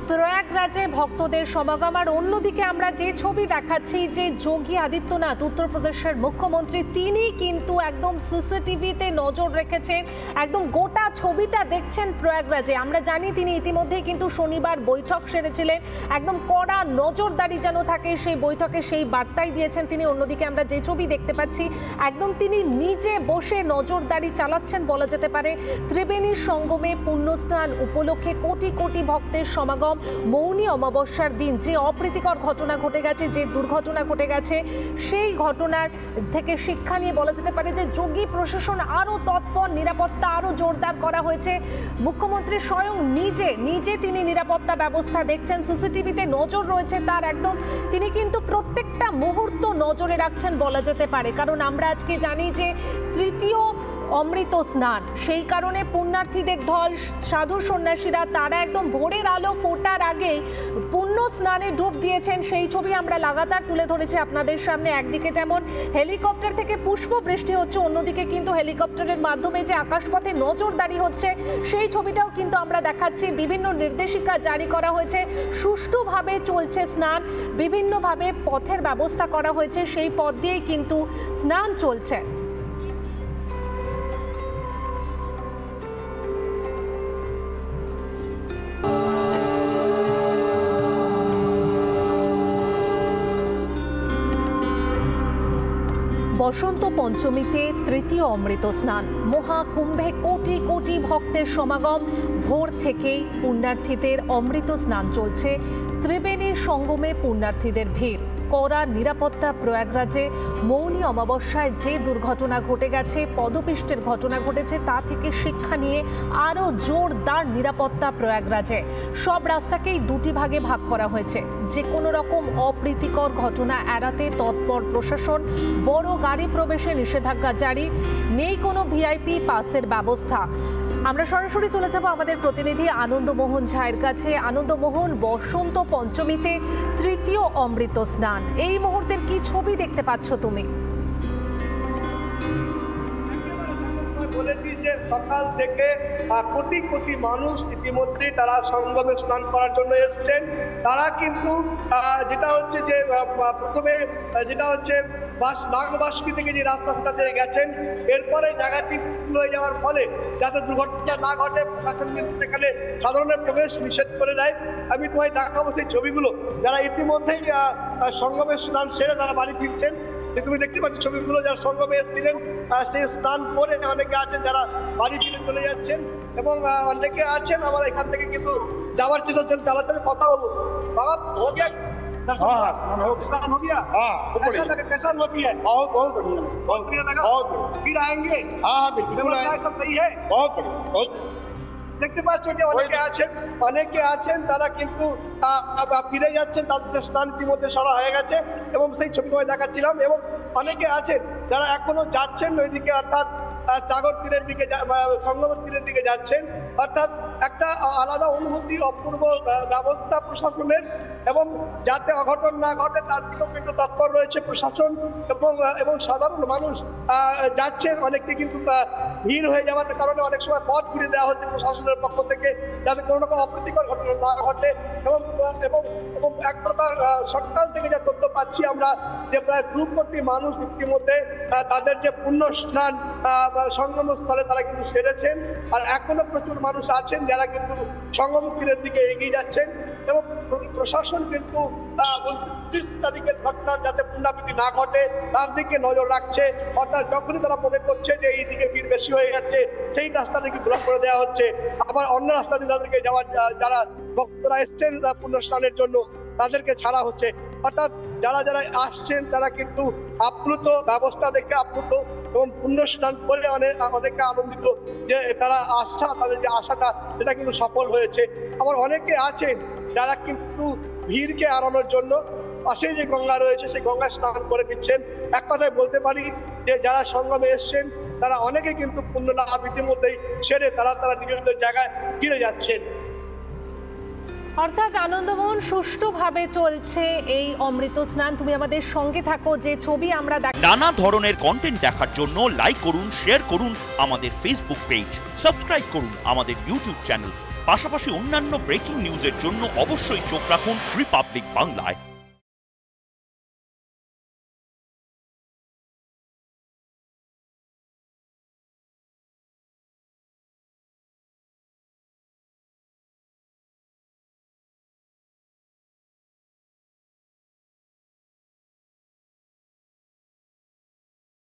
প্রয়াগরাজে ভক্তদের সমাগম। আর অন্যদিকে আমরা যে ছবি দেখাচ্ছি যে যোগী আদিত্যনাথ উত্তরপ্রদেশের মুখ্যমন্ত্রী তিনি কিন্তু একদম সিসিটিভিতে নজর রেখেছেন, একদম গোটা ছবিটা দেখছেন প্রয়াগরাজে। আমরা জানি তিনি ইতিমধ্যেই কিন্তু শনিবার বৈঠক সেরেছিলেন, একদম কড়া নজরদারি যেন থাকে সেই বৈঠকে সেই বার্তাই দিয়েছেন তিনি। অন্যদিকে আমরা যে ছবি দেখতে পাচ্ছি একদম তিনি নিজে বসে নজরদারি চালাচ্ছেন বলা যেতে পারে। ত্রিবেণীর সঙ্গমে পুণ্যস্নান উপলক্ষে কোটি কোটি ভক্তের সমাগম। মৌনী অমাবস্যার দিন যে অপ্রীতিকর ঘটনা ঘটে গেছে, যে দুর্ঘটনা ঘটে গেছে, সেই ঘটনার থেকে শিক্ষা নিয়ে বলা যেতে পারে যে যোগী প্রশাসন আরও তৎপর, নিরাপত্তা আরও জোরদার করা হয়েছে। মুখ্যমন্ত্রী স্বয়ং নিজে তিনি নিরাপত্তা ব্যবস্থা দেখছেন, সিসিটিভিতে নজর রয়েছে তার একদম। তিনি কিন্তু প্রত্যেকটা মুহূর্ত নজরে রাখছেন বলা যেতে পারে, কারণ আমরা আজকে জানি যে তৃতীয় অমৃত স্নান, সেই কারণে পুণ্যার্থীদের ঢল, সাধু সন্ন্যাসীরা তারা একদম ভোরের আলো ফোটার আগেই পুণ্য স্নানে ডুব দিয়েছেন। সেই ছবি আমরা লাগাতার তুলে ধরেছি আপনাদের সামনে। একদিকে যেমন হেলিকপ্টার থেকে পুষ্প বৃষ্টি হচ্ছে, অন্যদিকে কিন্তু হেলিকপ্টারের মাধ্যমে যে আকাশপথে নজরদারি হচ্ছে সেই ছবিটাও কিন্তু আমরা দেখাচ্ছি। বিভিন্ন নির্দেশিকা জারি করা হয়েছে, সুষ্ঠুভাবে চলছে স্নান, বিভিন্নভাবে পথের ব্যবস্থা করা হয়েছে, সেই পথ দিয়েই কিন্তু স্নান চলছে। বসন্ত পঞ্চমীতে তৃতীয় অমৃত স্নান, মহাকুম্ভে কোটি কোটি ভক্তের সমাগম। ভোর থেকেই পুণ্যার্থীদের অমৃত স্নান চলছে। ত্রিবেণীর সঙ্গমে পুণ্যার্থীদের ভিড়, কড়া নিরাপত্তা প্রয়াগরাজে। মৌনী অমাবস্যায় যে দুর্ঘটনা ঘটে গেছে, পদপিষ্টের ঘটনা ঘটেছে, তা থেকে শিক্ষা নিয়ে আরও জোরদার নিরাপত্তা প্রয়াগরাজে। সব রাস্তাকেই দুটি ভাগে ভাগ করা হয়েছে। যে কোনো রকম অপ্রীতিকর ঘটনা এড়াতে তৎপর প্রশাসন। বড় গাড়ি প্রবেশে নিষেধাজ্ঞা জারি, নেই কোনো ভিআইপি পাসের ব্যবস্থা। আমরা সরাসরি চলে যাব আমাদের প্রতিনিধি আনন্দমোহন ঝায়ের কাছে। আনন্দমোহন, বসন্ত পঞ্চমীতে তৃতীয় অমৃত স্নান, এই মুহূর্তের কি ছবি দেখতে পাচ্ছ তুমি? বলে দিয়েছে সকাল থেকে কোটি কোটি মানুষ ইতিমধ্যে তারা সঙ্গমে স্নান করার জন্য এসছেন। তারা কিন্তু যেটা হচ্ছে যে প্রথমে যেটা হচ্ছে নাগবাসী থেকে যে রাস্তাটা দিয়ে গেছেন, এরপরে জায়গাটি ফুল হয়ে যাওয়ার ফলে যাতে দুর্ঘটনা না ঘটে প্রশাসন কিন্তু সেখানে সাধারণের প্রবেশ নিষেধ করে দেয়। আমি তোমায় দেখাবো সেই ছবিগুলো, যারা ইতিমধ্যেই সঙ্গমে স্নান সেরে তারা বাড়ি ফিরছেন। তুমি দেখতে পাচ্ছ ছবিগুলো, যারা সঙ্গমে এসেছিলেন সেই স্নান করে অনেকে আছেন যারা বাড়ি ফিরে চলে যাচ্ছেন, এবং অনেকে আছেন আমার এখান থেকে কিন্তু যাওয়ার চেষ্টা চলছে। তাদের কথা বলবো, বাবা हो गया स्नान हो गया? कैसा लगा, कैसा होती है? बहुत बढ़िया लगा। फिर आएंगे? हाँ बिल्कुल, सब सही है, बहुत बढ़िया। দেখতে পাচ্ছ যে অনেকে আছেন তারা কিন্তু ফিরে যাচ্ছেন, তাদের স্নান ইতিমধ্যে সারা হয়ে গেছে এবং সেই ছবি দেখাচ্ছিলাম। এবং অনেকে আছেন যারা এখনো যাচ্ছেন ওইদিকে, অর্থাৎ সাগর তীরের দিকে, সঙ্গমের তীরের দিকে যাচ্ছেন। অর্থাৎ একটা আলাদা অনুভূতি, অপূর্ব ব্যবস্থা প্রশাসনের, এবং যাতে অঘটন না ঘটে তার দিকেও কিন্তু তৎপর রয়েছে প্রশাসন এবং সাধারণ মানুষ যাচ্ছেন। অনেককে কিন্তু ভিড় হয়ে যাওয়ার কারণে অনেক সময় পথ ঘুরে দেওয়া হচ্ছে প্রশাসনের পক্ষ থেকে, যাতে কোনো রকম অপ্রীতিকর ঘটনা না ঘটে। এবং এক প্রকার সকাল থেকে যা তথ্য পাচ্ছি আমরা, যে প্রায় 2 কোটি মানুষ ইতিমধ্যে তাদের যে পুণ্য স্নান সঙ্গম স্থলে তারা কিন্তু সেরেছেন। আর এখনো প্রচুর মানুষ আছেন যারা কিন্তু সঙ্গম তীরের দিকে এগিয়ে যাচ্ছেন, এবং প্রশাসন কিন্তু 29 তারিখের ঘটনার যাতে পুনরাবৃত্তি না ঘটে তার দিকে নজর রাখছে। অর্থাৎ যখনই তারা মনে করছে যে এই দিকে ভিড় বেশি হয়ে যাচ্ছে, সেই রাস্তাটাকে ব্লক করে দেওয়া হচ্ছে। আবার অন্য রাস্তা দিয়ে তাদেরকে যারা ভক্তরা এসছেন পুণ্য স্নানের জন্য তাদেরকে ছাড়া হচ্ছে। অর্থাৎ যারা আসছেন তারা কিন্তু আপ্লুত, ব্যবস্থা দেখে আপ্লুত, এবং পুণ্য স্নান করে অনেকে আনন্দিত যে তারা তাদের যে আশাটা সেটা কিন্তু সফল হয়েছে। আবার অনেকে আছেন যারা কিন্তু ভিড়কে এড়ানোর জন্য পাশেই যে গঙ্গা রয়েছে সেই গঙ্গায় স্নান করে নিচ্ছেন। এক কথায় বলতে পারি যে যারা সঙ্গমে এসছেন তারা অনেকে কিন্তু পুণ্য লাভ ইতিমধ্যেই সেরে তারা নিজেদের জায়গায় ফিরে যাচ্ছেন। অর্থাৎ আনন্দমোহন, সুষ্ঠুভাবে চলছে এই অমৃত স্নান। তুমি আমাদের সঙ্গে থাকো, যে ছবি আমরা নানা ধরনের কন্টেন্ট দেখার জন্য লাইক করুন, শেয়ার করুন আমাদের ফেসবুক পেজ, সাবস্ক্রাইব করুন আমাদের ইউটিউব চ্যানেল। পাশাপাশি অন্যান্য ব্রেকিং নিউজের জন্য অবশ্যই চোখ রাখুন রিপাবলিক বাংলায়।